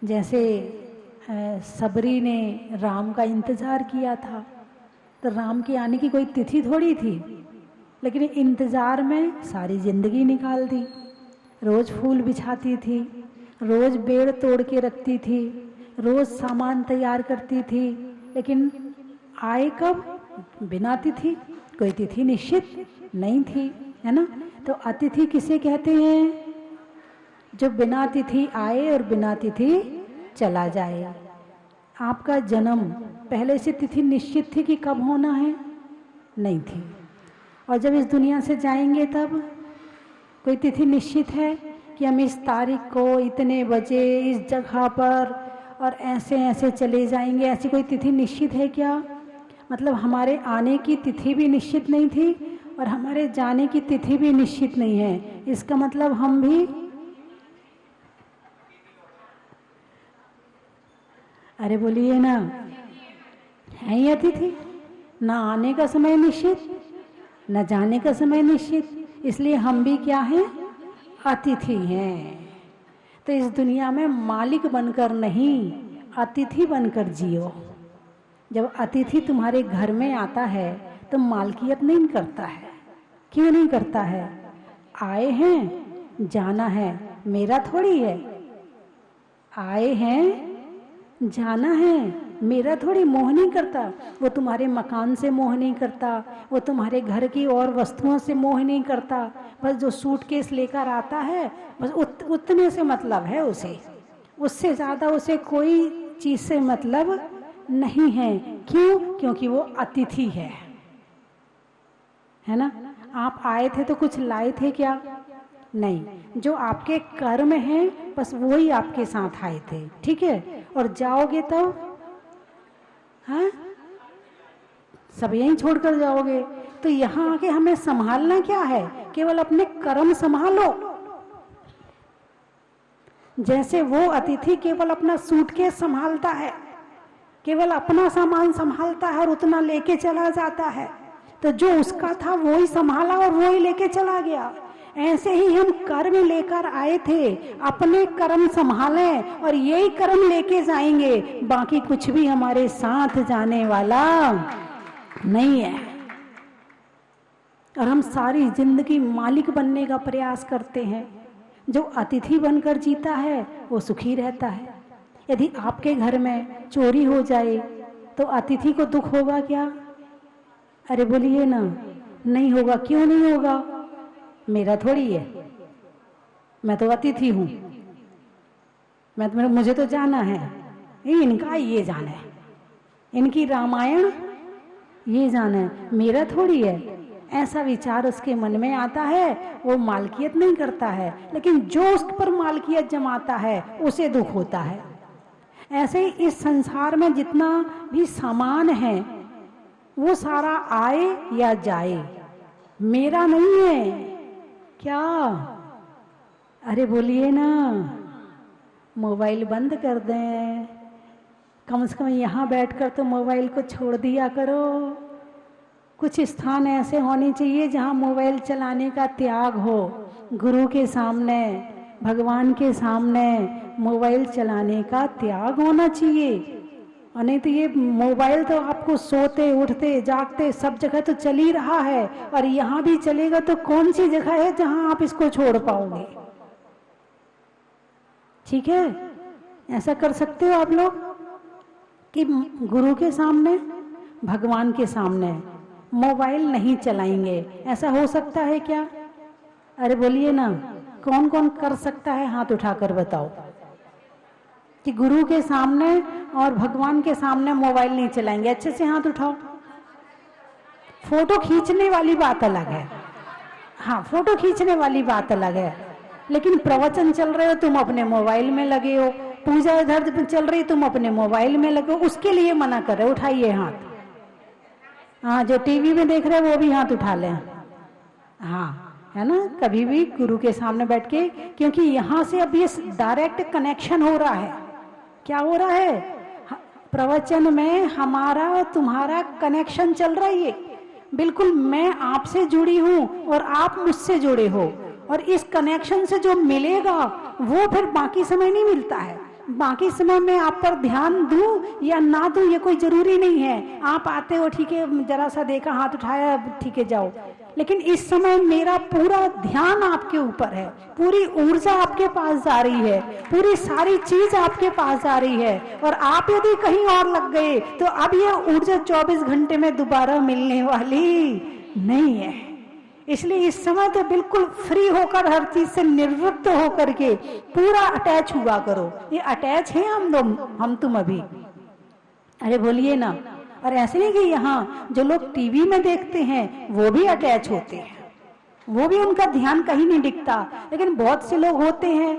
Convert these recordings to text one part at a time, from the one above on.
जैसे सबरी ने राम का इंतज़ार किया था, तो राम के आने की कोई तिथि थोड़ी थी, लेकिन इंतज़ार में सारी ज़िंदगी निकाल दी। रोज़ फूल बिछाती थी, रोज़ पेड़ तोड़ के रखती थी, रोज़ सामान तैयार करती थी, लेकिन आए कब? बिना तिथि। कोई तिथि निश्चित नहीं थी, है ना। तो अतिथि किसे कहते हैं? जो बिना तिथि आए और बिना तिथि चला जाए। आपका जन्म पहले से तिथि निश्चित थी कि कब होना है? नहीं थी। और जब इस दुनिया से जाएंगे तब कोई तिथि निश्चित है कि हम इस तारीख को इतने बजे इस जगह पर और ऐसे ऐसे चले जाएंगे? ऐसी कोई तिथि निश्चित है क्या? मतलब हमारे आने की तिथि भी निश्चित नहीं थी और हमारे जाने की तिथि भी निश्चित नहीं है। इसका मतलब हम भी, अरे बोलिए ना, है ही अतिथि। ना आने का समय निश्चित, न जाने का समय निश्चित, इसलिए हम भी क्या हैं? अतिथि हैं। तो इस दुनिया में मालिक बनकर नहीं, अतिथि बनकर जियो। जब अतिथि तुम्हारे घर में आता है तो मालकियत नहीं करता है। क्यों नहीं करता है? आए हैं, जाना है, मेरा थोड़ी है। आए हैं, जाना है, मेरा थोड़ी। मोह नहीं करता वो, तुम्हारे मकान से मोह नहीं करता वो, तुम्हारे घर की और वस्तुओं से मोह नहीं करता। बस जो सूटकेस लेकर आता है बस उतने से मतलब है उसे, उससे ज़्यादा उसे कोई चीज़ से मतलब नहीं है। क्यों? क्योंकि वो अतिथि है ना। आप आए थे तो कुछ लाए थे क्या? नहीं। जो आपके कर्म हैं बस वही आपके साथ आए थे, ठीक है। और जाओगे तब हाँ, सब यहीं छोड़कर जाओगे। तो यहाँ आके हमें संभालना क्या है? केवल अपने कर्म संभालो। जैसे वो अतिथि केवल अपना सूटकेस संभालता है, केवल अपना सामान संभालता है और उतना लेके चला जाता है, तो जो उसका था वो ही संभाला और वो ही लेके चला गया। ऐसे ही हम कर्म लेकर आए थे, अपने कर्म संभालें और यही कर्म लेके जाएंगे। बाकी कुछ भी हमारे साथ जाने वाला नहीं है। और हम सारी जिंदगी मालिक बनने का प्रयास करते हैं। जो अतिथि बनकर जीता है वो सुखी रहता है। यदि आपके घर में चोरी हो जाए तो अतिथि को दुख होगा क्या? अरे बोलिए ना, नहीं होगा। क्यों नहीं होगा? मेरा थोड़ी है, मैं तो अतिथि हूं, मुझे तो जाना है, इनका ये जाना है, इनकी रामायण ये जाना है, मेरा थोड़ी है। ऐसा विचार उसके मन में आता है, वो मालकियत नहीं करता है। लेकिन जो उस पर मालकियत जमाता है उसे दुख होता है। ऐसे ही इस संसार में जितना भी सामान है वो सारा आए या जाए, मेरा नहीं है। क्या? अरे बोलिए ना, मोबाइल बंद कर दें, कम से कम यहाँ बैठकर तो मोबाइल को छोड़ दिया करो। कुछ स्थान ऐसे होने चाहिए जहाँ मोबाइल चलाने का त्याग हो। गुरु के सामने, भगवान के सामने मोबाइल चलाने का त्याग होना चाहिए। और नहीं तो ये मोबाइल तो आपको सोते उठते जागते सब जगह तो चल ही रहा है, और यहाँ भी चलेगा तो कौन सी जगह है जहाँ आप इसको छोड़ पाओगे? ठीक है, ऐसा कर सकते हो आप लोग कि गुरु के सामने, भगवान के सामने मोबाइल नहीं चलाएंगे। ऐसा हो सकता है क्या? अरे बोलिए ना, कौन कौन कर सकता है? हाथ उठाकर बताओ कि गुरु के सामने और भगवान के सामने मोबाइल नहीं चलाएंगे। अच्छे से हाथ उठाओ। फोटो खींचने वाली बात अलग है, हाँ फोटो खींचने वाली बात अलग है, लेकिन प्रवचन चल रहे हो तुम अपने मोबाइल में लगे हो, पूजा इधर चल रही तुम अपने मोबाइल में लगे हो, उसके लिए मना कर रहे हो। उठाइए हाथ। हाँ, जो टीवी में देख रहे हैं वो भी हाथ उठा लें। हाँ, है ना। कभी भी गुरु के सामने बैठ के, क्योंकि यहाँ से अब ये डायरेक्ट कनेक्शन हो रहा है। क्या हो रहा है? प्रवचन में हमारा और तुम्हारा कनेक्शन चल रहा है। बिल्कुल मैं आपसे जुड़ी हूँ और आप मुझसे जुड़े हो, और इस कनेक्शन से जो मिलेगा वो फिर बाकी समय नहीं मिलता है। बाकी समय में आप पर ध्यान दूं या ना दूं ये कोई जरूरी नहीं है। आप आते हो ठीक है, जरा सा देखा, हाथ उठाया, ठीक है जाओ, लेकिन इस समय मेरा पूरा ध्यान आपके ऊपर है, पूरी ऊर्जा आपके पास जा रही है, पूरी सारी चीज आपके पास जा रही है, और आप यदि कहीं और लग गए तो अब ये ऊर्जा 24 घंटे में दोबारा मिलने वाली नहीं है। इसलिए इस समय तो बिल्कुल फ्री होकर, हर चीज से निवृत्त होकर के पूरा अटैच हुआ करो। ये अटैच है हम तुम अभी, अरे बोलिए ना। और ऐसे नहीं कि यहाँ जो लोग टीवी में देखते हैं वो भी अटैच होते हैं, वो भी उनका ध्यान कहीं नहीं दिखता, लेकिन बहुत से लोग होते हैं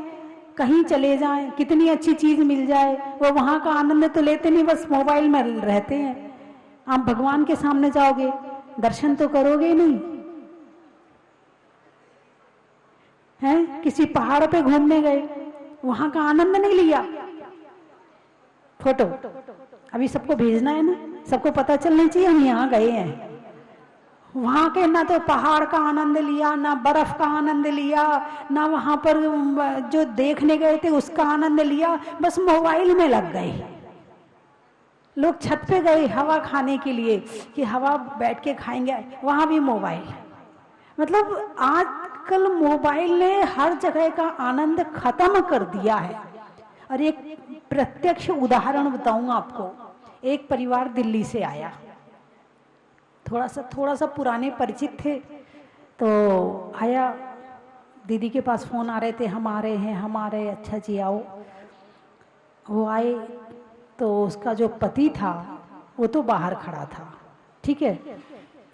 कहीं चले जाएं, कितनी अच्छी चीज मिल जाए, वो वहां का आनंद तो लेते नहीं, बस मोबाइल में रहते हैं। आप भगवान के सामने जाओगे, दर्शन तो करोगे नहीं, हैं? किसी पहाड़ पे घूमने गए, वहां का आनंद नहीं लिया, फोटो अभी सबको भेजना है ना, सबको पता चलना चाहिए हम यहाँ गए हैं। वहां के ना तो पहाड़ का आनंद लिया, ना बर्फ का आनंद लिया, ना वहां पर जो देखने गए थे उसका आनंद लिया, बस मोबाइल में लग गए। लोग छत पे गए हवा खाने के लिए कि हवा बैठ के खाएंगे, वहां भी मोबाइल। मतलब आजकल मोबाइल ने हर जगह का आनंद खत्म कर दिया है। और एक प्रत्यक्ष उदाहरण बताऊंगा आपको। एक परिवार दिल्ली से आया, थोड़ा सा पुराने परिचित थे, तो आया, दीदी के पास फोन आ रहे थे, हम आ रहे हैं, हम आ रहे हैं, अच्छा जी आओ। वो आए तो उसका जो पति था वो तो बाहर खड़ा था, ठीक है।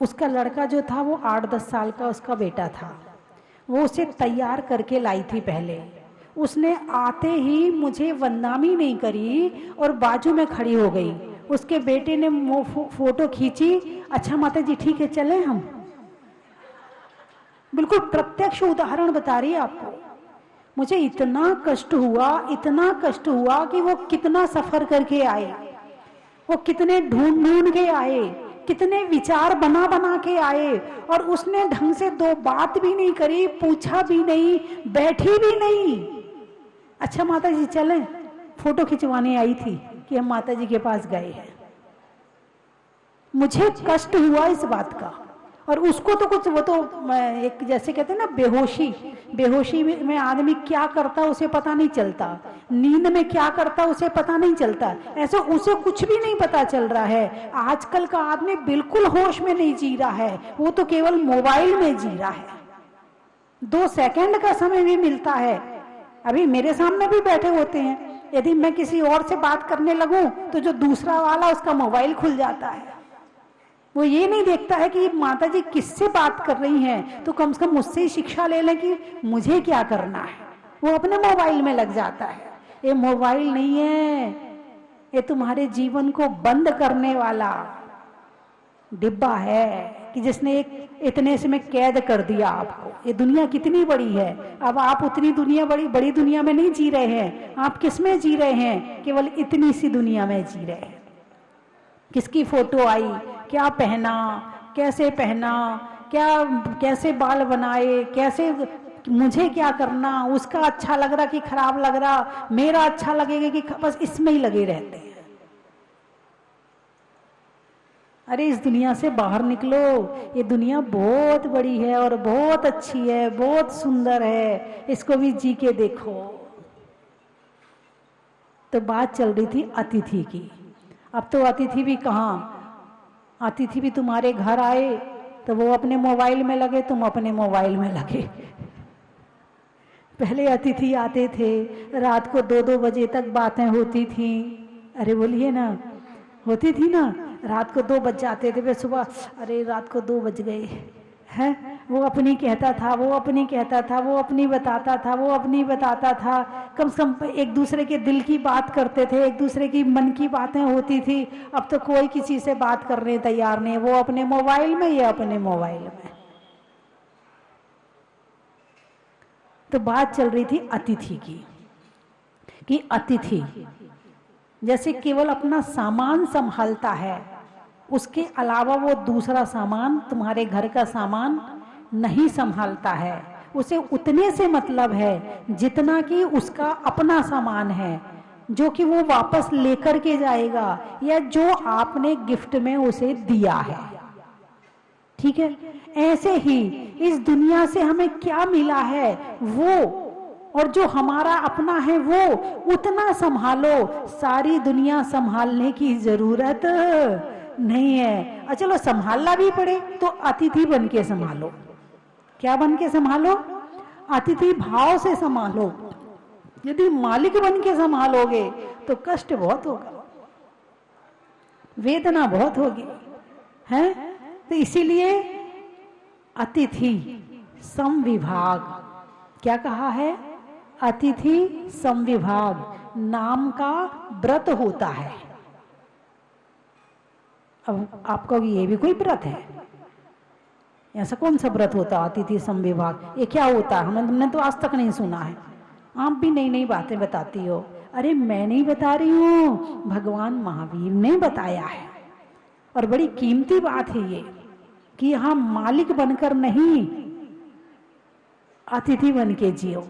उसका लड़का जो था वो 8-10 साल का उसका बेटा था, वो उसे तैयार करके लाई थी पहले। उसने आते ही मुझे वंदनामी नहीं करी और बाजू में खड़ी हो गई। उसके बेटे ने फोटो खींची, अच्छा माता जी ठीक है चले हम। बिल्कुल प्रत्यक्ष उदाहरण बता रही है आपको। मुझे इतना कष्ट हुआ कि वो कितना सफर करके आए, वो कितने ढूंढ के आए, कितने विचार बना के आए, और उसने ढंग से 2 बात भी नहीं करी, पूछा भी नहीं, बैठी भी नहीं। अच्छा माता जी चले, फोटो खिंचवाने आई थी कि हम माता जी के पास गए हैं। मुझे कष्ट हुआ इस बात का, और उसको तो कुछ, वो तो एक जैसे कहते हैं ना बेहोशी में आदमी क्या करता उसे पता नहीं चलता, नींद में क्या करता उसे पता नहीं चलता, ऐसे उसे कुछ भी नहीं पता चल रहा है। आजकल का आदमी बिल्कुल होश में नहीं जी रहा है, वो तो केवल मोबाइल में जी रहा है। 2 सेकंड का समय भी मिलता है, अभी मेरे सामने भी बैठे होते हैं, यदि मैं किसी और से बात करने लगूं तो जो दूसरा वाला उसका मोबाइल खुल जाता है। वो ये नहीं देखता है कि माता जी किससे बात कर रही हैं, तो कम से कम मुझसे ही शिक्षा ले लें कि मुझे क्या करना है। वो अपने मोबाइल में लग जाता है। ये मोबाइल नहीं है, ये तुम्हारे जीवन को बंद करने वाला डिब्बा है कि जिसने एक इतने से में कैद कर दिया आपको। ये दुनिया कितनी बड़ी है, अब आप उतनी दुनिया बड़ी दुनिया में नहीं जी रहे हैं। आप किस में जी रहे हैं? केवल इतनी सी दुनिया में जी रहे हैं। किसकी फोटो आई, क्या पहना, कैसे पहना, कैसे बाल बनाए, कैसे, मुझे क्या करना, उसका अच्छा लग रहा कि खराब लग रहा, मेरा अच्छा लगेगा कि, बस इसमें ही लगे रहते हैं। अरे इस दुनिया से बाहर निकलो, ये दुनिया बहुत बड़ी है और बहुत अच्छी है, बहुत सुंदर है, इसको भी जी के देखो। तो बात चल रही थी अतिथि की। अब तो अतिथि भी कहाँ, अतिथि भी तुम्हारे घर आए तो वो अपने मोबाइल में लगे, तुम अपने मोबाइल में लगे। पहले अतिथि आते थे, रात को 2-2 बजे तक बातें होती थी। अरे बोलिए ना, होती थी ना, रात को 2 बज जाते थे, फिर सुबह अरे रात को 2 बज गए हैं। वो अपनी कहता था, वो अपनी कहता था, वो अपनी बताता था, वो अपनी बताता था। कम से कम एक दूसरे के दिल की बात करते थे, एक दूसरे की मन की बातें होती थी। अब तो कोई किसी से बात करने तैयार नहीं, वो अपने मोबाइल में, या अपने मोबाइल में। तो बात चल रही थी अतिथि की, कि अतिथि जैसे केवल अपना सामान संभालता है, उसके अलावा वो दूसरा सामान, तुम्हारे घर का सामान नहीं संभालता है। उसे उतने से मतलब है जितना कि उसका अपना सामान है। जो कि वो वापस लेकर के जाएगा, या जो आपने गिफ्ट में उसे दिया है। ठीक है, ऐसे ही इस दुनिया से हमें क्या मिला है वो, और जो हमारा अपना है वो उतना संभालो, सारी दुनिया संभालने की जरूरत नहीं है। और चलो संभालना भी पड़े तो अतिथि बन के संभालो। क्या बन के संभालो? अतिथि भाव से संभालो। यदि मालिक बन के संभालोगे तो कष्ट बहुत होगा, वेदना बहुत होगी, है? तो इसीलिए अतिथि समविभाग, क्या कहा है? अतिथि समविभाग नाम का व्रत होता है। अब आपका ये भी कोई व्रत है? ऐसा कौन सा व्रत होता है अतिथि समविभाग? ये क्या होता है? हमने तो आज तक नहीं सुना है। आप भी नई नई बातें बताती हो। अरे मैं नहीं बता रही हूँ, भगवान महावीर ने बताया है। और बड़ी कीमती बात है ये कि यहाँ मालिक बनकर नहीं, अतिथि बन के जियो।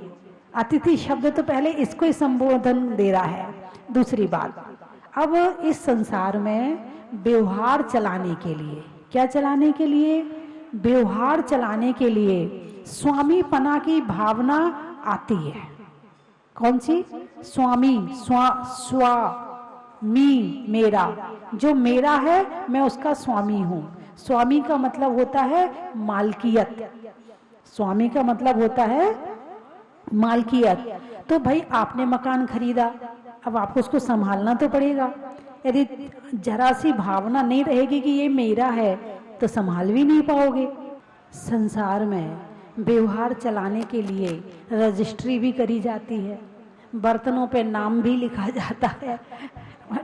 अतिथि शब्द तो पहले इसको ही संबोधन दे रहा है। दूसरी बात, अब इस संसार में व्यवहार चलाने के लिए, क्या चलाने के लिए? व्यवहार चलाने के लिए स्वामीपना की भावना आती है। कौन सी? स्वामी, स्वामी, मेरा, जो मेरा है मैं उसका स्वामी हूं। स्वामी का मतलब होता है मालकियत। स्वामी का मतलब होता है मालकियत। तो भाई आपने मकान खरीदा, अब आपको उसको संभालना तो पड़ेगा। यदि जरा सी भावना नहीं रहेगी कि ये मेरा है तो संभाल भी नहीं पाओगे। संसार में व्यवहार चलाने के लिए रजिस्ट्री भी करी जाती है, बर्तनों पे नाम भी लिखा जाता है।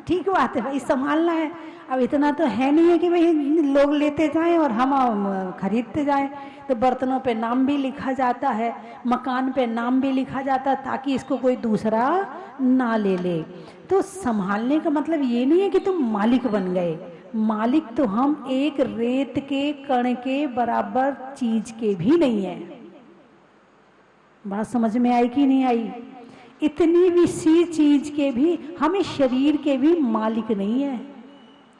ठीक बात है भाई, संभालना है। अब इतना तो है नहीं है कि भाई लोग लेते जाएं और हम खरीदते जाएं। तो बर्तनों पे नाम भी लिखा जाता है, मकान पे नाम भी लिखा जाता है, ताकि इसको कोई दूसरा ना ले ले। तो संभालने का मतलब ये नहीं है कि तुम मालिक बन गए। मालिक तो हम एक रेत के कण के बराबर चीज के भी नहीं है। बात समझ में आई कि नहीं आई? इतनी भी सी चीज के भी, हम इस शरीर के भी मालिक नहीं है।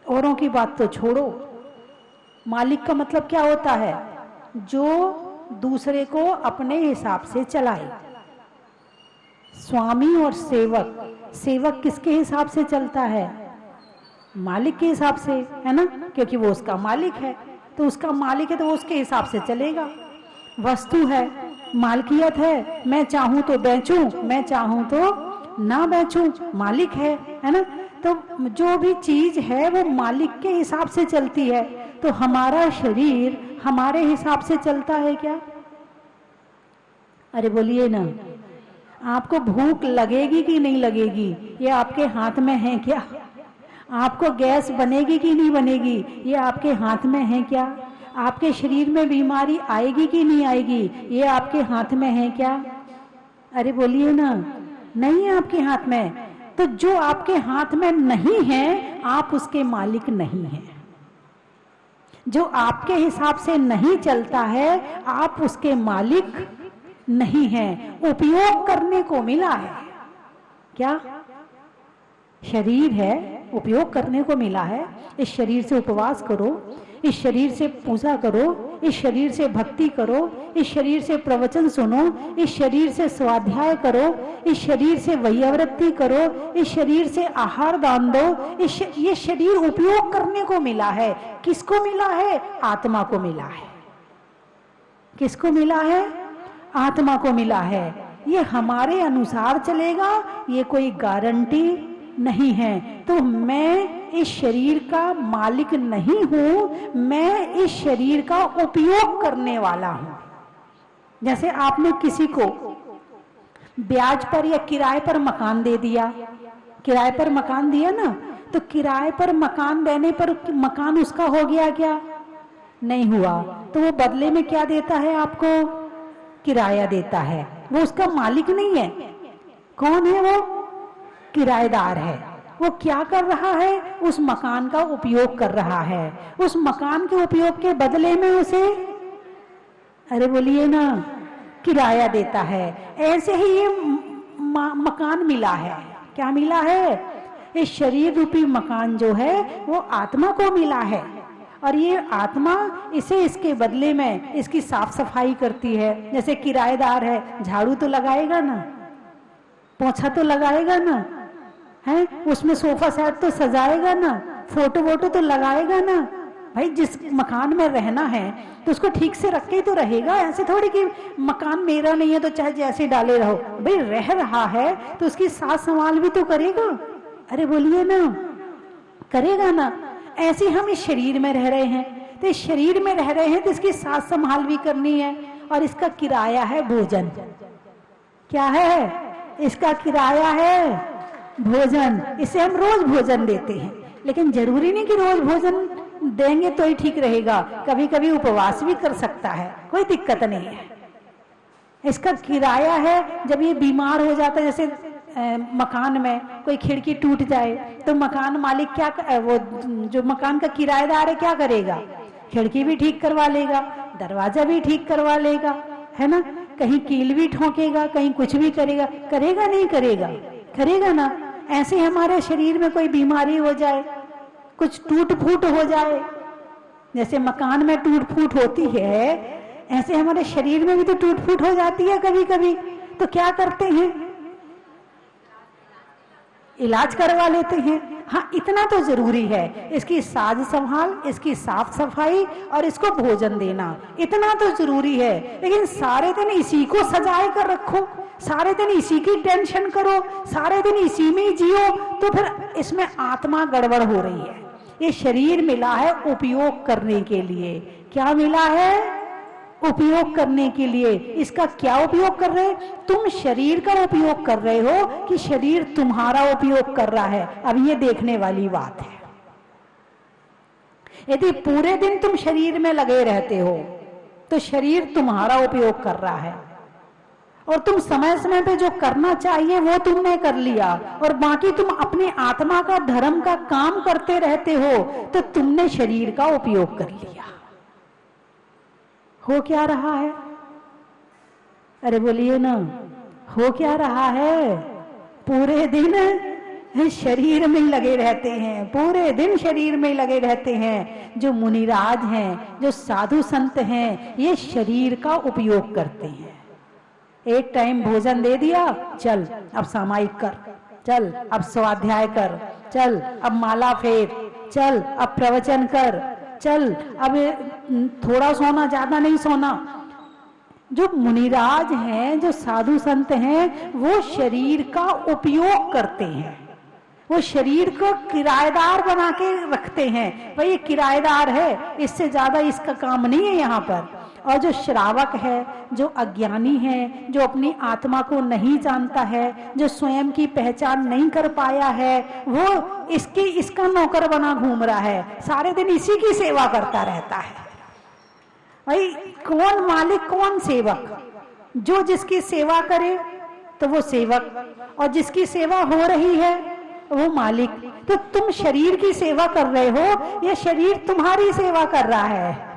औरों की बात तो छोड़ो। मालिक का मतलब क्या होता है? जो दूसरे को अपने हिसाब से चलाए। स्वामी और सेवक, सेवक किसके हिसाब से चलता है? मालिक के हिसाब से, है ना? क्योंकि वो उसका मालिक है, तो उसका मालिक है तो वो उसके हिसाब से चलेगा। वस्तु है, मालकियत है, मैं चाहूं तो बेचूं, मैं चाहूं तो ना बेचूं, मालिक है ना? तो जो भी चीज है वो मालिक के हिसाब से चलती है। तो हमारा शरीर हमारे हिसाब से चलता है क्या? अरे बोलिए ना, आपको भूख लगेगी कि नहीं लगेगी ये आपके हाथ में है क्या? आपको गैस बनेगी कि नहीं बनेगी ये आपके हाथ में है क्या? आपके शरीर में बीमारी आएगी कि नहीं आएगी ये आपके हाथ में है क्या? अरे बोलिए ना, नहीं है आपके हाथ में। तो जो आपके हाथ में नहीं है आप उसके मालिक नहीं हैं। जो आपके हिसाब से नहीं चलता है आप उसके मालिक नहीं हैं। उपयोग करने को मिला है। क्या? शरीर है, उपयोग करने को मिला है। इस शरीर से उपवास करो, इस शरीर से पूजा करो, इस शरीर से भक्ति करो, इस शरीर से प्रवचन सुनो, इस शरीर से स्वाध्याय करो, इस शरीर से वैयावृत्ति करो, इस शरीर से आहार दान दो। ये शरीर उपयोग करने को मिला है। किसको मिला है? आत्मा को मिला है। किसको मिला है? आत्मा को मिला है। ये हमारे अनुसार चलेगा ये कोई गारंटी नहीं है। तो मैं इस शरीर का मालिक नहीं हूं, मैं इस शरीर का उपयोग करने वाला हूं। जैसे आपने किसी को ब्याज पर या किराए पर मकान दे दिया, किराए पर मकान दिया ना, तो किराए पर मकान देने पर मकान उसका हो गया क्या? नहीं हुआ। तो वो बदले में क्या देता है आपको? किराया देता है। वो उसका मालिक नहीं है। कौन है वो? किराएदार है। वो क्या कर रहा है? उस मकान का उपयोग कर रहा है। उस मकान के उपयोग के बदले में उसे, अरे बोलिए ना, किराया देता है। ऐसे ही ये मकान मिला है। क्या मिला है? ये शरीर रूपी मकान जो है वो आत्मा को मिला है, और ये आत्मा इसे इसके बदले में इसकी साफ सफाई करती है। जैसे किराएदार है, झाड़ू तो लगाएगा ना, पोछा तो लगाएगा ना, है उसमें सोफा सेट तो सजाएगा ना, फोटो वोटो तो लगाएगा ना। भाई जिस मकान में रहना है तो उसको ठीक से रख के ही तो रहेगा। ऐसे थोड़ी कि मकान मेरा नहीं है तो चाहे जैसे डाले रहो। भाई रह रहा है तो उसकी साथ संभाल भी तो करेगा। अरे बोलिए ना, करेगा ना। ऐसे हम इस शरीर में रह रहे हैं, तो इस शरीर में रह रहे हैं तो इसकी साथ संभाल भी करनी है, और इसका किराया है भोजन। क्या है? इसका किराया है भोजन। इसे हम रोज भोजन देते हैं, लेकिन जरूरी नहीं कि रोज भोजन देंगे तो ही ठीक रहेगा। कभी कभी उपवास भी कर सकता है, कोई दिक्कत नहीं है। इसका किराया है, जब ये बीमार हो जाता है, जैसे मकान में कोई खिड़की टूट जाए तो मकान मालिक क्या वो जो मकान का किराएदार है क्या करेगा? खिड़की भी ठीक करवा लेगा, दरवाजा भी ठीक करवा लेगा, है ना। कहीं कील भी ठोकेगा, कहीं कुछ भी करेगा। करेगा नहीं करेगा? करेगा ना। ऐसे हमारे शरीर में कोई बीमारी हो जाए, कुछ टूट फूट हो जाए, जैसे मकान में टूट फूट होती है, ऐसे हमारे शरीर में भी तो टूट फूट हो जाती है कभी कभी। तो क्या करते हैं? इलाज करवा लेते हैं। हाँ, इतना तो जरूरी है, इसकी साज संभाल, इसकी साफ सफाई और इसको भोजन देना, इतना तो जरूरी है। लेकिन सारे दिन इसी को सजाए कर रखो, सारे दिन इसी की टेंशन करो, सारे दिन इसी में ही जियो, तो फिर इसमें आत्मा गड़बड़ हो रही है। ये शरीर मिला है उपयोग करने के लिए। क्या मिला है? उपयोग करने के लिए। इसका क्या उपयोग कर रहे? तुम शरीर का उपयोग कर रहे हो कि शरीर तुम्हारा उपयोग कर रहा है? अब ये देखने वाली बात है। यदि पूरे दिन तुम शरीर में लगे रहते हो तो शरीर तुम्हारा उपयोग कर रहा है, और तुम समय समय पे जो करना चाहिए वो तुमने कर लिया, और बाकी तुम अपने आत्मा का धर्म का काम करते रहते हो, तो तुमने शरीर का उपयोग कर लिया। हो क्या रहा है? अरे बोलिए ना, हो क्या रहा है? पूरे दिन शरीर में लगे रहते हैं, पूरे दिन शरीर में लगे रहते हैं। जो मुनिराज हैं, जो साधु संत हैं, ये शरीर का उपयोग करते हैं। एक टाइम भोजन दे दिया, चल अब सामायिक कर, चल अब स्वाध्याय कर, चल अब माला फेर, चल अब प्रवचन कर, चल अब थोड़ा सोना, ज्यादा नहीं सोना। जो मुनिराज हैं, जो साधु संत हैं, वो शरीर का उपयोग करते हैं। वो शरीर को किराएदार बना के रखते हैं। भाई ये किराएदार है, इससे ज्यादा इसका काम नहीं है यहाँ पर। और जो श्रावक है, जो अज्ञानी है, जो अपनी आत्मा को नहीं जानता है, जो स्वयं की पहचान नहीं कर पाया है, वो इसका नौकर बना घूम रहा है, सारे दिन इसी की सेवा करता रहता है। भाई कौन मालिक, कौन सेवक? जो जिसकी सेवा करे तो वो सेवक, और जिसकी सेवा हो रही है वो मालिक। तो तुम शरीर की सेवा कर रहे हो, ये शरीर तुम्हारी सेवा कर रहा है।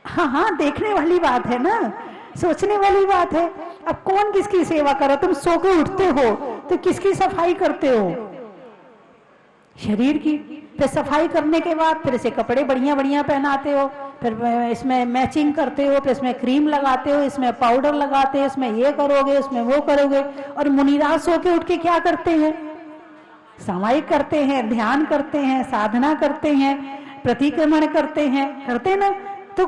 हाँ हाँ, देखने वाली बात है ना, सोचने वाली बात है। अब कौन किसकी सेवा करे? तुम सो के उठते हो तो किसकी सफाई करते हो? शरीर की। फिर सफाई करने के बाद फिर इसे कपड़े बढ़िया बढ़िया पहनाते हो, फिर इसमें मैचिंग करते हो, फिर इसमें क्रीम लगाते हो, इसमें पाउडर लगाते हो, इसमें ये करोगे, इसमें वो करोगे। और मुनिराज सो के उठ के क्या करते हैं? सामायिक करते हैं, ध्यान करते हैं, साधना करते हैं, प्रतिक्रमण करते हैं, करते ना। तो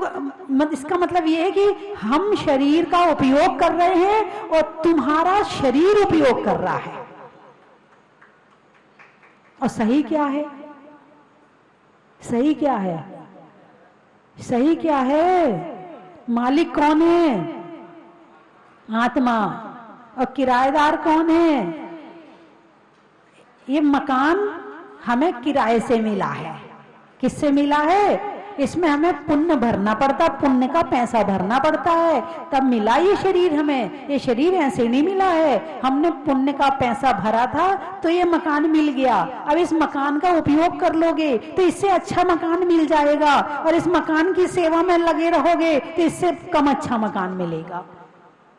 इसका मतलब ये है कि हम शरीर का उपयोग कर रहे हैं और तुम्हारा शरीर उपयोग कर रहा है। और सही क्या है? सही क्या है? सही क्या है? मालिक कौन है? आत्मा। और किराएदार कौन है? ये मकान हमें किराए से मिला है। किससे मिला है? इसमें हमें पुण्य भरना पड़ता, पुण्य का पैसा भरना पड़ता है, तब मिला ये शरीर हमें। ये शरीर ऐसे नहीं मिला है, हमने पुण्य का पैसा भरा था तो ये मकान मिल गया। अब इस मकान का उपयोग कर लोगे तो इससे अच्छा मकान मिल जाएगा, और इस मकान की सेवा में लगे रहोगे तो इससे कम अच्छा मकान मिलेगा।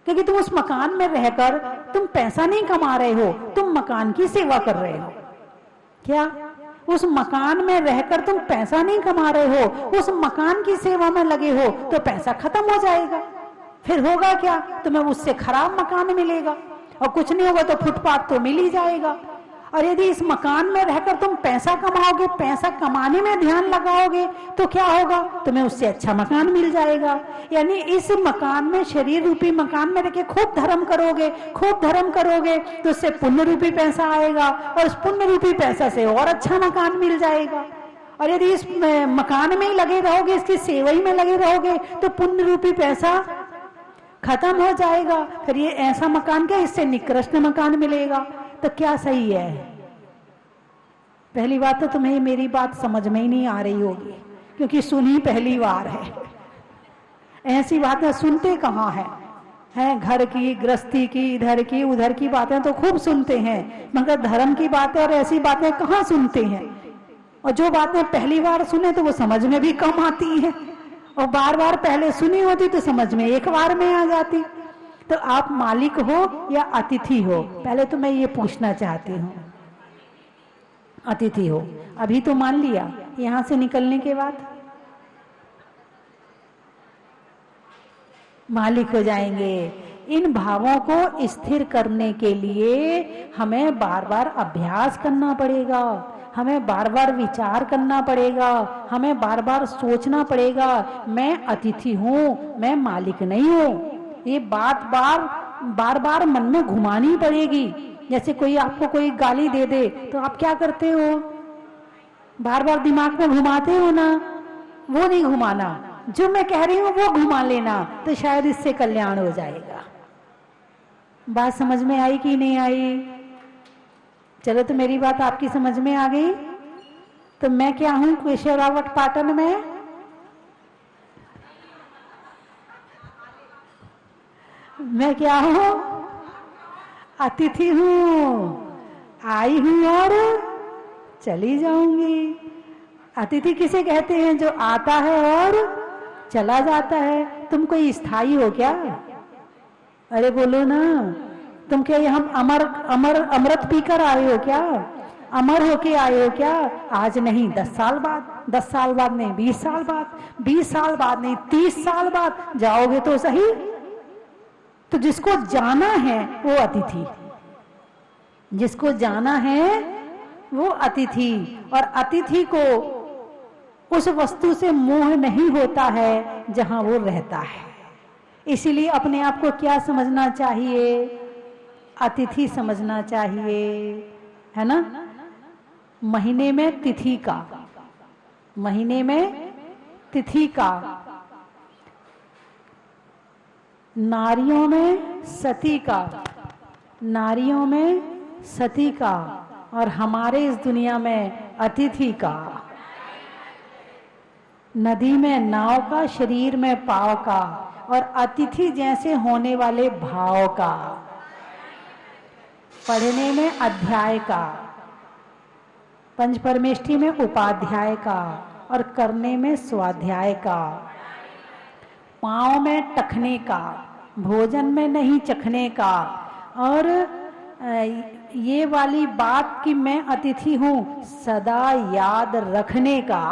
क्योंकि तुम उस मकान में रहकर तुम पैसा नहीं कमा रहे हो, तुम मकान की सेवा कर रहे हो। क्या उस मकान में रहकर तुम पैसा नहीं कमा रहे हो, उस मकान की सेवा में लगे हो, तो पैसा खत्म हो जाएगा। फिर होगा क्या, तुम्हें उससे खराब मकान मिलेगा, और कुछ नहीं होगा तो फुटपाथ तो मिल ही जाएगा। और यदि इस मकान में रहकर तुम पैसा कमाओगे, पैसा कमाने में ध्यान लगाओगे, तो क्या होगा, तुम्हें उससे अच्छा मकान मिल जाएगा। यानी इस मकान में, शरीर रूपी मकान में रहकर खूब धर्म करोगे, खूब धर्म करोगे, तो उससे पुण्य रूपी पैसा आएगा, और उस पुण्य रूपी पैसा से और अच्छा मकान मिल जाएगा। और यदि इस मकान में ही लगे रहोगे, इसकी सेवा ही में लगे रहोगे, तो पुण्य रूपी पैसा खत्म हो जाएगा। फिर ये ऐसा मकान क्या, इससे निकृष्ट मकान मिलेगा। तो क्या सही है? पहली बात तो तुम्हें मेरी बात समझ में ही नहीं आ रही होगी, क्योंकि सुनी पहली बार है। ऐसी बातें सुनते कहाँ हैं? घर की, गृहस्थी की, इधर की उधर की बातें तो खूब सुनते हैं, मगर धर्म की बातें और ऐसी बातें कहाँ सुनते हैं। और जो बातें पहली बार सुने तो वो समझ में भी कम आती हैं, और बार बार पहले सुनी होती तो समझ में एक बार में आ जाती। तो आप मालिक हो या अतिथि हो? पहले तो मैं ये पूछना चाहती हूँ। अतिथि हो, अभी तो मान लिया, यहां से निकलने के बाद मालिक हो जाएंगे। इन भावों को स्थिर करने के लिए हमें बार बार अभ्यास करना पड़ेगा, हमें बार बार विचार करना पड़ेगा, हमें बार बार सोचना पड़ेगा, मैं अतिथि हूँ, मैं मालिक नहीं हूँ। ये बात बार बार मन में घुमानी पड़ेगी। जैसे कोई आपको कोई गाली दे दे तो आप क्या करते हो, बार बार दिमाग में घुमाते हो ना, वो नहीं घुमाना, जो मैं कह रही हूँ वो घुमा लेना, तो शायद इससे कल्याण हो जाएगा। बात समझ में आई कि नहीं आई? चलो, तो मेरी बात आपकी समझ में आ गई। तो मैं क्या हूं केशवरावत पाटन में? मैं क्या हूं? अतिथि हूं, आई हूं और चली जाऊंगी। अतिथि किसे कहते हैं? जो आता है और चला जाता है। तुम कोई स्थायी हो क्या? अरे बोलो ना, तुम क्या यहाँ अमृत पीकर आए हो क्या? अमर होके आए हो क्या? आज नहीं, 10 साल बाद, 10 साल बाद नहीं, 20 साल बाद, 20 साल बाद नहीं, 30 साल बाद जाओगे तो सही। तो जिसको जाना है वो अतिथि, जिसको जाना है वो अतिथि। और अतिथि को उस वस्तु से मोह नहीं होता है जहां वो रहता है। इसीलिए अपने आप को क्या समझना चाहिए? अतिथि समझना चाहिए, है ना। महीने में तिथि का, महीने में तिथि का, नारियों में सती का, नारियों में सती का, और हमारे इस दुनिया में अतिथि का। नदी में नाव का, शरीर में पाव का, और अतिथि जैसे होने वाले भाव का। पढ़ने में अध्याय का, पंच परमेष्ठी में उपाध्याय का, और करने में स्वाध्याय का। पाँव में टखने का, भोजन में नहीं चखने का। और ये वाली बात कि मैं अतिथि हूँ सदा याद रखने का।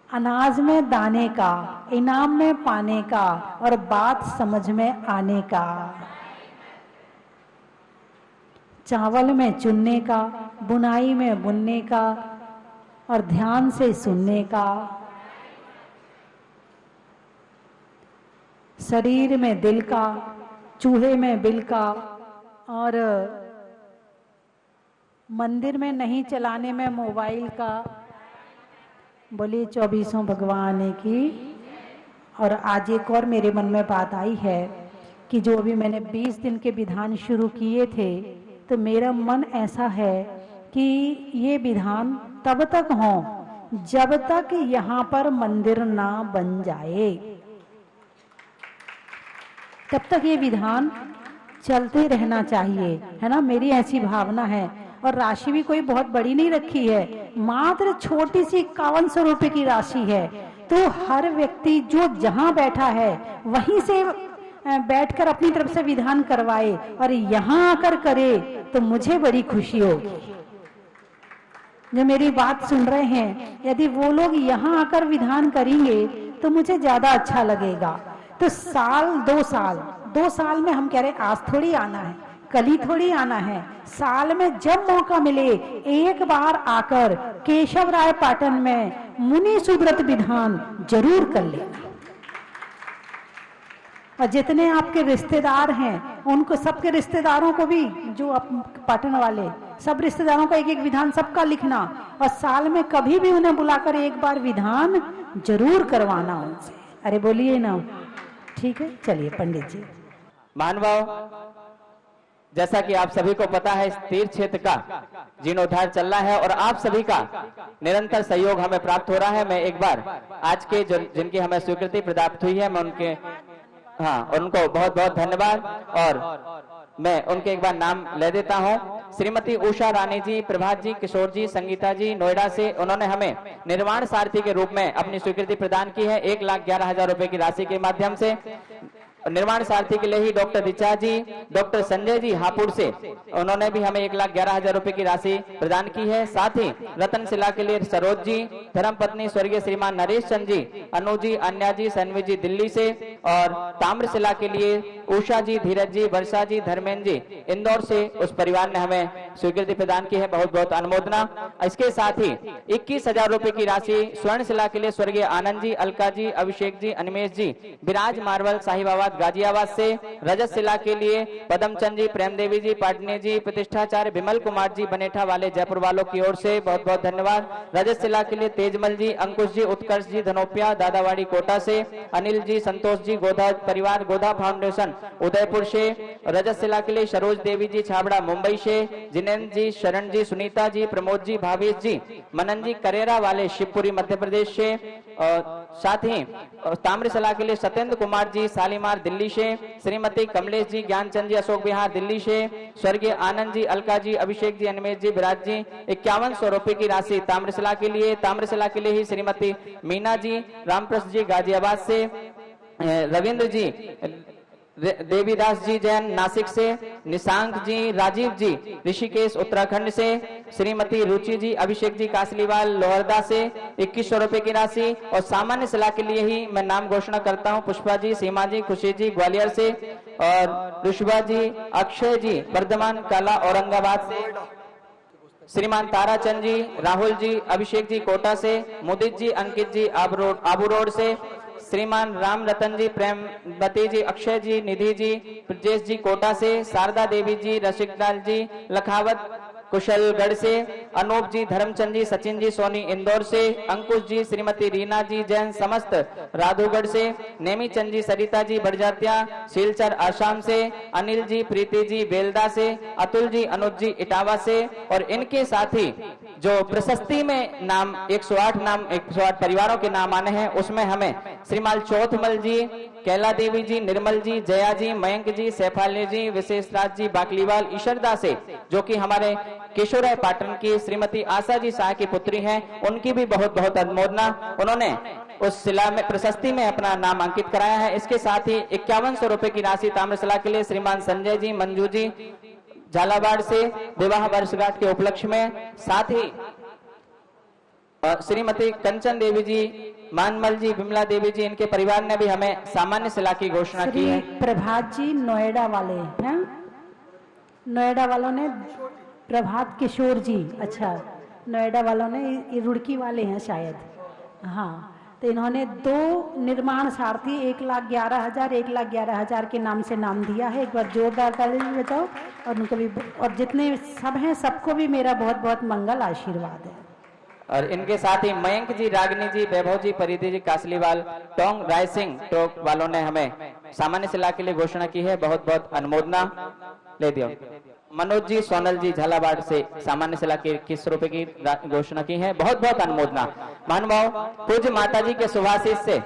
अनाज में दाने का, इनाम में पाने का, और बात समझ में आने का। चावल में चुनने का, बुनाई में बुनने का, और ध्यान से सुनने का। शरीर में दिल का, चूहे में बिल का, और मंदिर में नहीं चलाने में मोबाइल का। बोलिए 24 भगवान की। और आज एक और मेरे मन में बात आई है कि जो अभी मैंने 20 दिन के विधान शुरू किए थे, तो मेरा मन ऐसा है कि ये विधान तब तक हों जब तक यहाँ पर मंदिर ना बन जाए, तब तक ये विधान चलते रहना चाहिए, है ना। मेरी ऐसी भावना है। और राशि भी कोई बहुत बड़ी नहीं रखी है, मात्र छोटी सी 5100 रुपए की राशि है। तो हर व्यक्ति जो जहां बैठा है वहीं से बैठकर अपनी तरफ से विधान करवाए और यहाँ आकर करे तो मुझे बड़ी खुशी होगी। जो मेरी बात सुन रहे हैं, यदि वो लोग यहाँ आकर विधान करेंगे तो मुझे ज्यादा अच्छा लगेगा। तो साल 2 साल में हम कह रहे आज थोड़ी आना है, कल ही थोड़ी आना है, साल में जब मौका मिले एक बार आकर केशव राय पाटन में मुनि सुब्रत विधान जरूर कर लेना। और जितने आपके रिश्तेदार हैं उनको, सबके रिश्तेदारों को भी, जो पाटन वाले सब रिश्तेदारों का एक एक विधान सबका लिखना और साल में कभी भी उन्हें बुलाकर एक बार विधान जरूर करवाना उनसे। अरे बोलिए ना, ठीक है। चलिए पंडित जी। महानुभाव, जैसा कि आप सभी को पता है, इस तीर्थ क्षेत्र का जीर्णोद्धार चल रहा है और आप सभी का निरंतर सहयोग हमें प्राप्त हो रहा है। मैं एक बार आज के जिनकी हमें स्वीकृति प्राप्त हुई है, मैं उनके उनको बहुत बहुत धन्यवाद और मैं उनके एक बार नाम ले देता हूं। श्रीमती उषा रानी जी, प्रभात जी, किशोर जी, संगीता जी नोएडा से, उन्होंने हमें निर्माण सारथी के रूप में अपनी स्वीकृति प्रदान की है 1,11,000 रुपए की राशि के माध्यम से। निर्माण सारथी के लिए ही डॉक्टर ऋचा जी, डॉक्टर संजय जी हापुड़ से, उन्होंने भी हमें 1,11,000 रुपए की राशि प्रदान की है। साथ ही रतन शिला के लिए सरोज जी, धर्मपत्नी स्वर्गीय श्रीमान नरेश चंद जी, अनु जी, अन्या जी, सन्वी जी दिल्ली से, और ताम्रशिला के लिए उषा जी, धीरज जी, वर्षा जी, धर्मेंद्र जी इंदौर से, उस परिवार ने हमें स्वीकृति प्रदान की है, बहुत बहुत अनुमोदना। इसके साथ ही 21,000 रुपए की राशि स्वर्णशिला के लिए स्वर्गीय आनंद जी, अलका जी, अभिषेक जी, अनिमेश जी, विराज मार्बल साहिबाबाद गाजियाबाद से, रजत शिला के लिए पदमचंद जी, प्रेम देवी जी, पाटनी जी, प्रतिष्ठाचार्य विमल कुमार जी बनेठा वाले जयपुर वालों की ओर से बहुत बहुत धन्यवाद। रजत शिला के लिए तेजमल जी, अंकुश जी, उत्कर्ष जी धनोपिया दादावाड़ी कोटा से, अनिल जी, संतोष जी, गोधा परिवार गोधा फाउंडेशन उदयपुर से, रजत शिला के लिए सरोज देवी जी छाबड़ा मुंबई से, जिनेन्द्र जी, शरण जी, सुनीता जी, प्रमोद जी, भावेश जी, मनन जी करेरा वाले शिवपुरी मध्य प्रदेश से, साथ ही ताम्रशिला के लिए सत्येंद्र कुमार जी शालीमार दिल्ली से, श्रीमती कमलेश जी, ज्ञानचंद जी, अशोक विहार दिल्ली से, स्वर्गीय आनंद जी, अलका जी, अभिषेक जी, अनिमेश जी, विराज जी 5100 रुपए की राशि ताम्रशिला के लिए। ताम्रशिला के लिए ही श्रीमती मीना जी, रामप्रसाद जी गाजियाबाद से, रविंद्र जी, देवीदास जी जैन नासिक से, निशांक जी, राजीव जी ऋषिकेश उत्तराखंड से, श्रीमती रुचि जी, अभिषेक जी कासलीवाल लोहरदा से 2100 रुपए की राशि। और सामान्य सलाह के लिए ही मैं नाम घोषणा करता हूं, पुष्पा जी, सीमा जी, खुशी जी ग्वालियर से, और ऋषभा जी, अक्षय जी वर्धमान कला औरंगाबाद से, श्रीमान ताराचंद जी, राहुल जी, अभिषेक जी कोटा से, मुदित जी, अंकित जी आबू रोड से, श्रीमान राम रतन जी, प्रेमवती जी, अक्षय जी, निधि जी, ब्रजेश जी कोटा से, शारदा देवी जी, रसिकलाल जी लखावत कुशलगढ़ से, अनूप जी, धर्मचंद जी, सचिन जी सोनी इंदौर से, अंकुश जी, श्रीमती रीना जी जैन समस्त राधुगढ़ से, नेमी चंद जी, सरिता जी बड़जात्या सिलचर आसाम से, अनिल जी, प्रीति जी बेलदा से, अतुल जी, अनुज जी इटावा से, और इनके साथ ही जो प्रशस्ति में नाम 108 परिवारों के नाम आने हैं, उसमें हमें श्रीमान चौथमल जी, कैला देवी जी, निर्मल जी, जया जी, मयंक जी, सैफाली जी, विशेषराज जी बाकलीवाल ईशरदा से, जो कि हमारे केशवराय पाटन की श्रीमती आशा जी शाह की पुत्री हैं, उनकी भी बहुत बहुत अनुमोदना। उन्होंने उस शिला में प्रशस्ति में अपना नाम अंकित कराया है। इसके साथ ही 5100 रुपए की राशि ताम्रशिला के लिए श्रीमान संजय जी, मंजू जी झालावाड़ से विवाह वर्षगांठ के उपलक्ष्य में, साथ ही श्रीमती कंचन देवी जी, मानमल जी, विमला देवी जी, इनके परिवार ने भी हमें सामान्य शिला की घोषणा की है। प्रभात जी नोएडा वाले हैं, नोएडा वालों ने, प्रभात किशोर जी, अच्छा नोएडा वालों ने, रुड़की वाले हैं शायद, हाँ। तो इन्होंने 2 निर्माण सारथी 1,11,000 1,11,000 के नाम से नाम दिया है। एक बार जोरदार ताली बजाओ। और उनको भी, और जितने सब हैं सबको भी मेरा बहुत बहुत मंगल आशीर्वाद है। और इनके साथ ही मयंक जी, रागनी जी, वैभव जी, परिधि जी कासलीवाल, टोंग राय सिंह टोक वालों ने हमें सामान्य शिला के लिए घोषणा की है, बहुत बहुत अनुमोदना ले दियो। मनोज जी, सोनल जी झालावाड़ से सामान्य शिला की 21 रुपए की घोषणा की है, बहुत बहुत अनुमोदना। महानुभाव, पूज्य माता जी के शुभाशीष से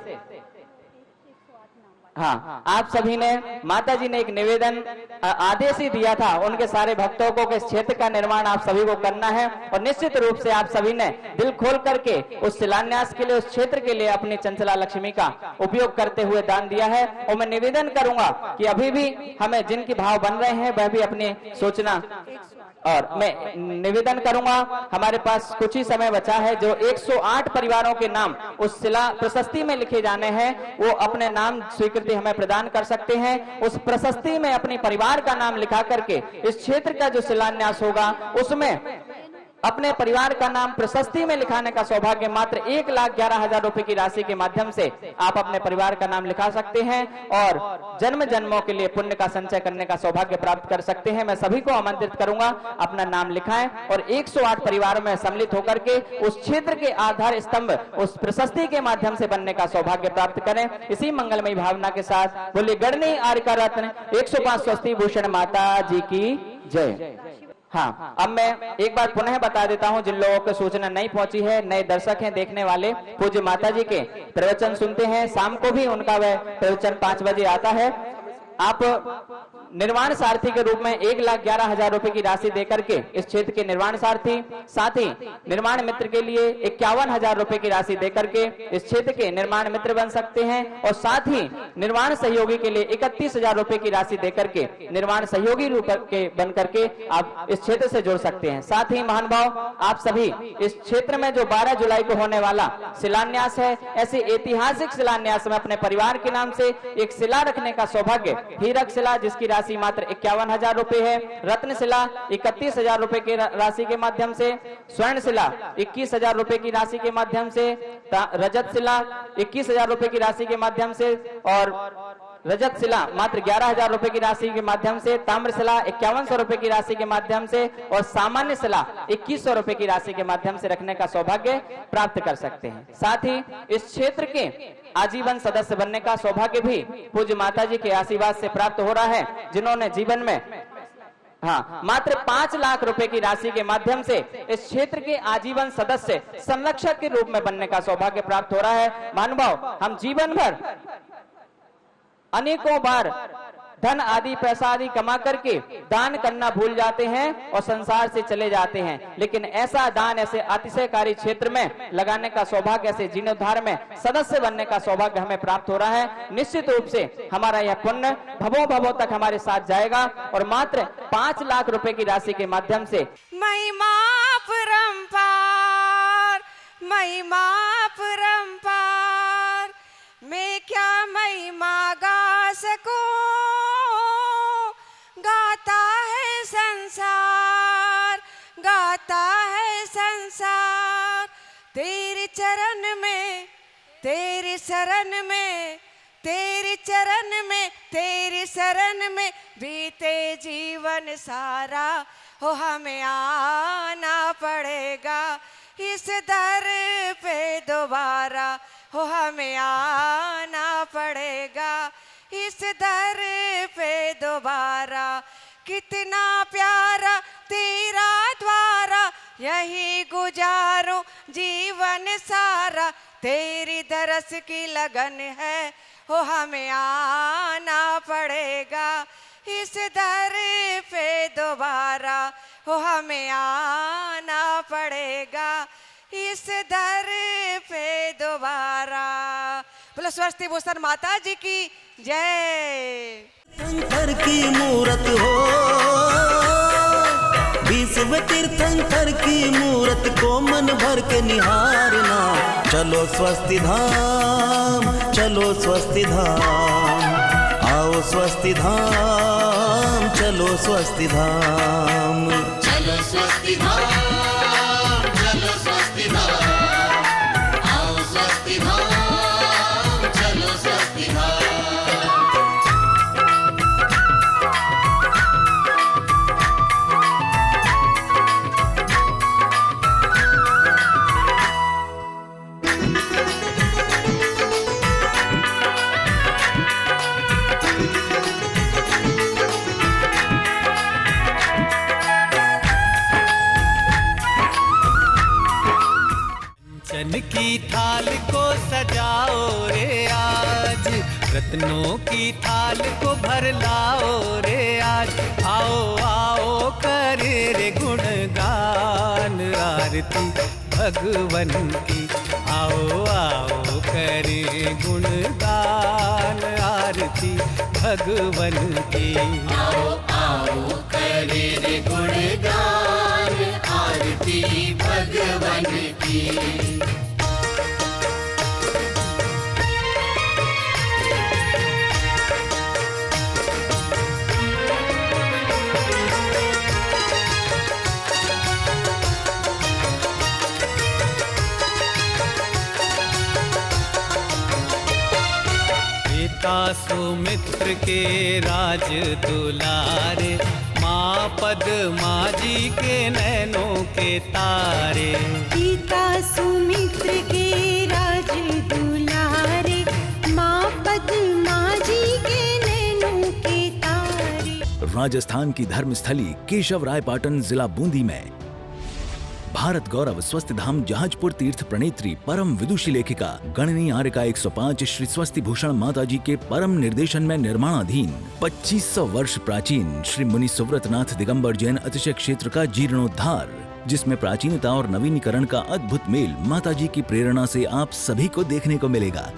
हाँ, आप सभी ने, माता जी ने एक निवेदन आदेश ही दिया था उनके सारे भक्तों को कि इस क्षेत्र का निर्माण आप सभी को करना है, और निश्चित रूप से आप सभी ने दिल खोल करके उस शिलान्यास के लिए, उस क्षेत्र के लिए अपनी चंचला लक्ष्मी का उपयोग करते हुए दान दिया है। और मैं निवेदन करूंगा कि अभी भी हमें जिनके भाव बन रहे हैं वह भी अपनी सोचना, और मैं निवेदन करूंगा, हमारे पास कुछ ही समय बचा है, जो 108 परिवारों के नाम उस शिला प्रशस्ति में लिखे जाने हैं, वो अपने नाम स्वीकृति हमें प्रदान कर सकते हैं। उस प्रशस्ति में अपने परिवार का नाम लिखा करके इस क्षेत्र का जो शिलान्यास होगा उसमें अपने परिवार का नाम प्रशस्ति में लिखाने का सौभाग्य मात्र 1,11,000 रुपए की राशि के माध्यम से आप अपने परिवार का नाम लिखा सकते हैं और जन्म जन्मों के लिए पुण्य का संचय करने का सौभाग्य प्राप्त कर सकते हैं। मैं सभी को आमंत्रित करूंगा, अपना नाम लिखाएं और 108 परिवारों में सम्मिलित होकर के उस क्षेत्र के आधार स्तंभ उस प्रशस्ति के माध्यम से बनने का सौभाग्य प्राप्त करें। इसी मंगलमयी भावना के साथ बोलिए गणनी आर्का रत्न 105 स्वस्ति भूषण माता जी की जय। हाँ, अब मैं एक बार पुनः बता देता हूं, जिन लोगों को सूचना नहीं पहुंची है, नए दर्शक हैं देखने वाले, पूज्य माता जी के प्रवचन सुनते हैं, शाम को भी उनका वह प्रवचन 5 बजे आता है। आप निर्माण सारथी के रूप में 1,11,000 रुपए की राशि देकर के इस क्षेत्र के निर्माण सारथी, साथ ही निर्माण मित्र के लिए 51,000 रुपए की राशि देकर के इस क्षेत्र के निर्माण मित्र बन सकते हैं, और साथ ही निर्माण सहयोगी के लिए 31,000 रुपए की राशि देकर के निर्माण सहयोगी रूप के बन करके आप इस क्षेत्र से जुड़ सकते हैं। साथ ही महानुभाव, आप सभी इस क्षेत्र में जो 12 जुलाई को होने वाला शिलान्यास है, ऐसे ऐतिहासिक शिलान्यास में अपने परिवार के नाम से एक शिला रखने का सौभाग्य, हीरक शिला जिसकी राशि मात्र 51,000 रुपए है, रत्न शिला 31,000 रुपए की राशि के माध्यम से, स्वर्ण शिला 21,000 रुपए की राशि के माध्यम से, रजत शिला 21,000 रुपए की राशि के माध्यम से, और रजत शिला मात्र 11,000 रुपए की राशि के माध्यम से, ताम्र शिला 5100 रुपए की राशि के माध्यम से, और सामान्य शिला 2100 रुपए की राशि के माध्यम से रखने का सौभाग्य प्राप्त कर सकते हैं। साथ ही इस क्षेत्र के आजीवन सदस्य बनने का सौभाग्य भी पूज्य माता जी के आशीर्वाद से प्राप्त हो रहा है, जिन्होंने जीवन में मात्र 5 लाख रुपए की राशि के माध्यम से इस क्षेत्र के आजीवन सदस्य संरक्षक के रूप में बनने का सौभाग्य प्राप्त हो रहा है। महानुभाव, हम जीवन भर अनेकों बार धन आदि पैसा आदि कमा करके दान करना भूल जाते हैं और संसार से चले जाते हैं, लेकिन ऐसा दान ऐसे अतिशयकारी क्षेत्र में लगाने का सौभाग्य, ऐसे जीर्णोद्धार में सदस्य बनने का सौभाग्य हमें प्राप्त हो रहा है। निश्चित रूप से हमारा यह पुण्य भवों भवों तक हमारे साथ जाएगा, और मात्र 5 लाख रुपए की राशि के माध्यम से महिमा परंपार, महिमा परंपार, मैं क्या महिमा गा सकूं, गाता है संसार, गाता है संसार, तेरे चरण में, तेरी शरण में, तेरी चरण में, तेरी शरण में बीते जीवन सारा, हो हमें आना पड़ेगा इस दर पे दोबारा, हो हमें आना पड़ेगा इस दर पे दोबारा। कितना प्यारा तेरा द्वारा, यही गुजारो जीवन सारा, तेरी दरस की लगन है, हो हमें आना पड़ेगा इस दर पे दोबारा, हो हमें आना पड़ेगा इस दर पे दोबारा। बोलो स्वस्ति भूषण माता जी की जय। तीर्थंकर की मूरत हो, विश्व तीर्थंकर की मूरत को मन भर के निहारना। चलो स्वस्ति धाम, चलो स्वस्ति धाम, आओ स्वस्ति धाम, चलो स्वस्ति धाम, चलो स्वस्ति धाम, चलो स्वस्ति धाम, आओ स्वस्ति धाम, चलो स्वस्ति धाम। की थाल को सजाओ रे आज, रत्नों की थाल को भर लाओ रे आज, आओ आओ करे रे गुणगान आरती भगवन की, आओ आओ करे गुणगान आरती भगवन की। आओ आओ करे रे गुणगान आरती भगवन की। पिता सुमित्र के राज दुलारे, माँ पद्मा जी के नैनों के तारे। पिता सुमित्र के राज दुलारे, माँ पद्मा जी के नैनों के तारे। राजस्थान की धर्मस्थली केशवरायपाटन जिला बूंदी में भारत गौरव स्वस्ति धाम जहाजपुर तीर्थ प्रणेत्री परम विदुषी लेखिका गणनी आर्यका 105 श्री स्वस्ति भूषण माता जी के परम निर्देशन में निर्माणाधीन 2500 वर्ष प्राचीन श्री मुनि सुव्रतनाथ दिगंबर जैन अतिशय क्षेत्र का जीर्णोद्धार, जिसमें प्राचीनता और नवीनीकरण का अद्भुत मेल माता जी की प्रेरणा से आप सभी को देखने को मिलेगा।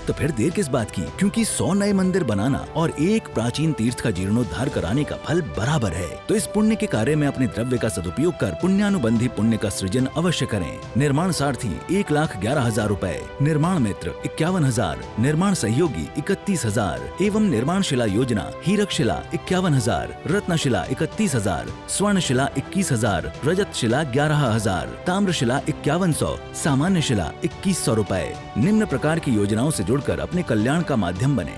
तो फिर देर किस बात की, क्योंकि 100 नए मंदिर बनाना और एक प्राचीन तीर्थ का जीर्णोद्धार कराने का फल बराबर है। तो इस पुण्य के कार्य में अपने द्रव्य का सदुपयोग कर पुण्यानुबंधी पुण्य का सृजन अवश्य करें। निर्माण सारथी 1,11,000 रुपए, निर्माण मित्र 51,000, निर्माण सहयोगी 31,000 एवं निर्माण शिला योजना हीरक शिला 51,000, रत्न शिला 31,000, स्वर्ण शिला 21,000, रजत शिला 11,000, ताम्र शिला 5100, सामान्य शिला 2100 रुपए। निम्न प्रकार की योजनाओं से जुड़कर अपने कल्याण का माध्यम बने।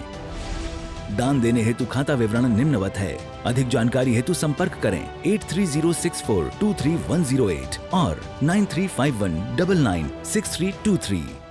दान देने हेतु खाता विवरण निम्नवत है। अधिक जानकारी हेतु संपर्क करें 8306423108 और 9351996323।